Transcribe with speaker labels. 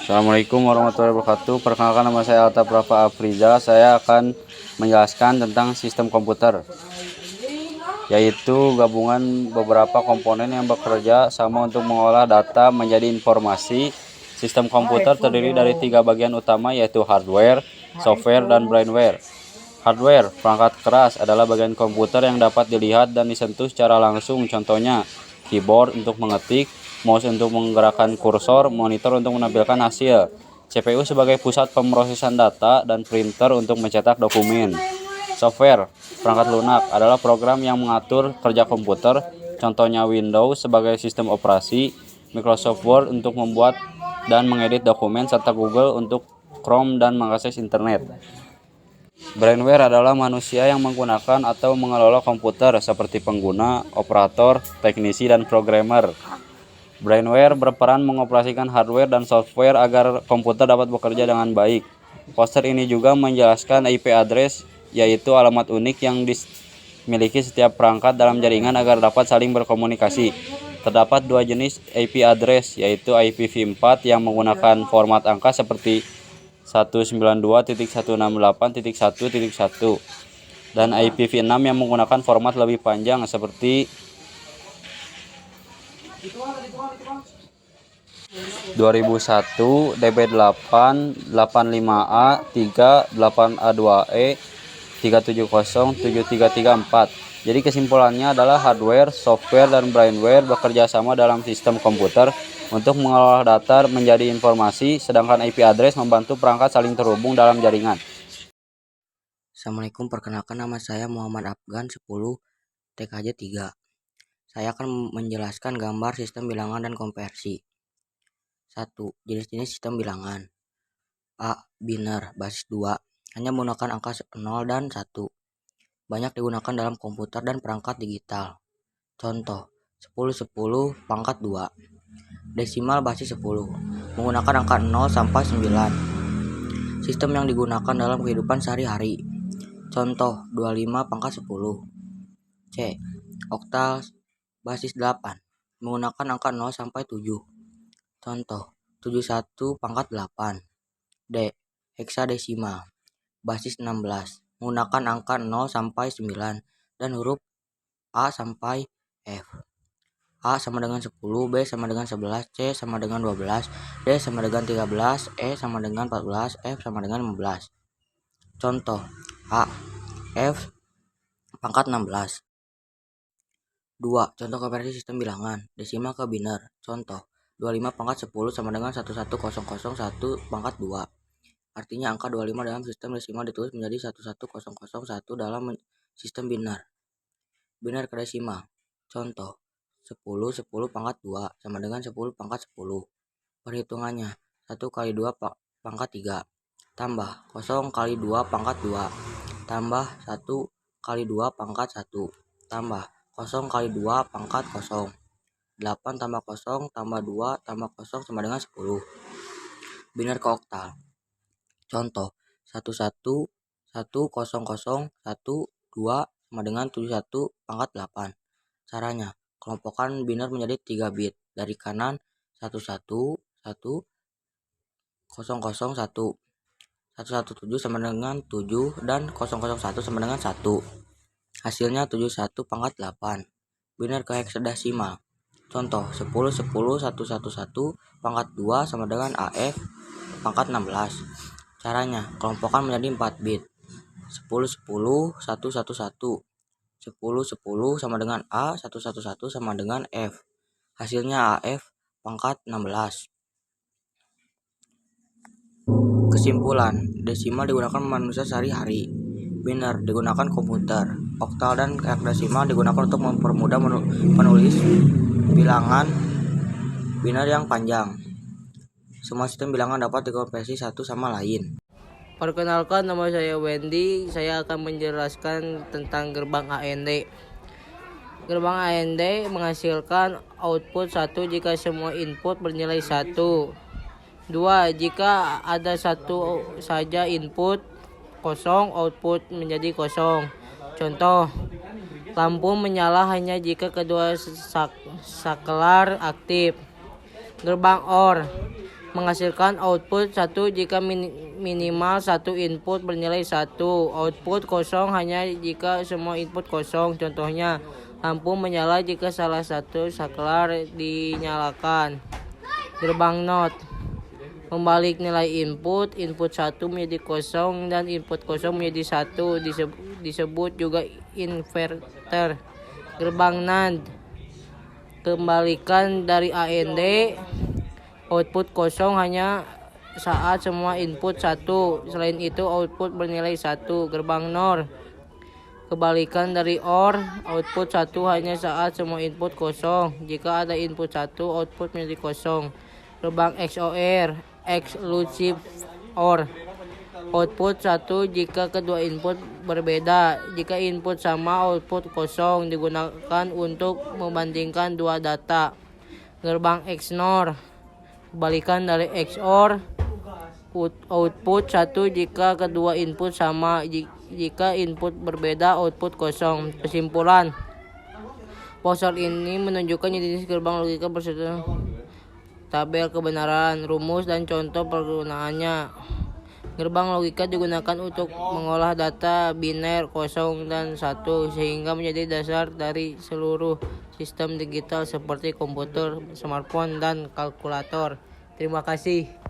Speaker 1: Assalamualaikum warahmatullahi wabarakatuh. Perkenalkan, nama saya Altaf Rafa Afriza. Saya akan menjelaskan tentang sistem komputer, yaitu gabungan beberapa komponen yang bekerja sama untuk mengolah data menjadi informasi. Sistem komputer terdiri dari 3 bagian utama, yaitu hardware, software, dan brainware. Hardware, perangkat keras, adalah bagian komputer yang dapat dilihat dan disentuh secara langsung. Contohnya, keyboard untuk mengetik, mouse untuk menggerakkan kursor, monitor untuk menampilkan hasil, CPU sebagai pusat pemrosesan data, dan printer untuk mencetak dokumen. Software, perangkat lunak, adalah program yang mengatur kerja komputer. Contohnya Windows sebagai sistem operasi, Microsoft Word untuk membuat dan mengedit dokumen, serta Google untuk Chrome dan mengakses internet. Brainware adalah manusia yang menggunakan atau mengelola komputer seperti pengguna, operator, teknisi, dan programmer. Brainware berperan mengoperasikan hardware dan software agar komputer dapat bekerja dengan baik. Poster ini juga menjelaskan IP address, yaitu alamat unik yang dimiliki setiap perangkat dalam jaringan agar dapat saling berkomunikasi. Terdapat 2 jenis IP address, yaitu IPv4 yang menggunakan format angka seperti 192.168.1.1 dan IPv6 yang menggunakan format lebih panjang seperti 2001 DB8 85A 3 8A2E 370 7334. Jadi kesimpulannya adalah hardware, software, dan brainware bekerja sama dalam sistem komputer untuk mengolah data menjadi informasi, sedangkan IP address membantu perangkat saling terhubung dalam jaringan.
Speaker 2: Assalamualaikum, perkenalkan nama saya Muhammad Afgan 10 TKJ 3. Saya akan menjelaskan gambar sistem bilangan dan konversi. 1. Jenis-jenis sistem bilangan. A. Biner, basis 2, hanya menggunakan angka 0 dan 1. Banyak digunakan dalam komputer dan perangkat digital. Contoh, 10 pangkat 2. Desimal basis 10, menggunakan angka 0 sampai 9. Sistem yang digunakan dalam kehidupan sehari-hari. Contoh, 25 pangkat 10. C. Oktal basis 8, menggunakan angka 0 sampai 7. Contoh, 71 pangkat 8. D. Heksadesimal basis 16, menggunakan angka 0 sampai 9 dan huruf A sampai F. A sama dengan 10, B sama dengan 11, C sama dengan 12, D sama dengan 13, E sama dengan 14, F sama dengan 15. Contoh, A, F pangkat 16. 2. Contoh konversi sistem bilangan desimal ke biner. Contoh, 25 pangkat 10 sama dengan 11001 pangkat 2. Artinya angka 25 dalam sistem desimal ditulis menjadi 11001 dalam sistem biner. Biner ke desimal. Contoh, 10 pangkat 2 sama dengan 10 pangkat 10. Perhitungannya, 1 kali 2 pangkat 3, tambah 0 kali 2 pangkat 2, tambah 1 kali 2 pangkat 1, tambah 0 kali 2 pangkat 0. 8 tambah 0 tambah 2 tambah 0 sama dengan 10. Biner ke oktal. Contoh, 11 100 12 sama dengan 71 pangkat 8. Caranya, kelompokkan biner menjadi 3 bit. Dari kanan 111 1 001 117 sama dengan 7 dan 001 sama dengan 1. Hasilnya 71 pangkat 8. Biner ke heksadesimal. Contoh, 10 111 pangkat 2 sama dengan AF pangkat 16. Caranya, kelompokkan menjadi 4 bit. 10 111 10 sama dengan A, 111 sama dengan F. Hasilnya AF pangkat 16. Kesimpulan, desimal digunakan manusia sehari-hari, biner digunakan komputer, oktal dan heksadesimal digunakan untuk mempermudah menulis bilangan biner yang panjang. Semua sistem bilangan dapat dikonversi satu sama lain.
Speaker 3: Perkenalkan, nama saya Wendy. Saya akan menjelaskan tentang gerbang AND. Gerbang AND menghasilkan output 1 jika semua input bernilai 1. 2. Jika ada satu saja input kosong, output menjadi kosong. Contoh, lampu menyala hanya jika kedua saklar aktif. Gerbang OR menghasilkan output 1 jika minimal satu input bernilai 1. Output kosong hanya jika semua input kosong. Contohnya, lampu menyala jika salah satu saklar dinyalakan. Gerbang NOT membalik nilai input 1 menjadi kosong dan input kosong menjadi 1, disebut juga inverter. Gerbang NAND kembalikan dari AND output kosong hanya saat semua input 1, selain itu output bernilai 1. Gerbang NOR kebalikan dari OR, output 1 hanya saat semua input kosong, jika ada input 1 output menjadi kosong. Gerbang XOR exclusive OR, output 1 jika kedua input berbeda. Jika input sama, output kosong, digunakan untuk membandingkan dua data. Gerbang XNOR kebalikan dari XOR, output 1 jika kedua input sama, jika input berbeda output kosong. Kesimpulan, poster ini menunjukkan jenis gerbang logika berserta tabel kebenaran, rumus, dan contoh penggunaannya. Gerbang logika digunakan untuk mengolah data biner 0 dan 1 sehingga menjadi dasar dari seluruh sistem digital seperti komputer, smartphone, dan kalkulator. Terima kasih.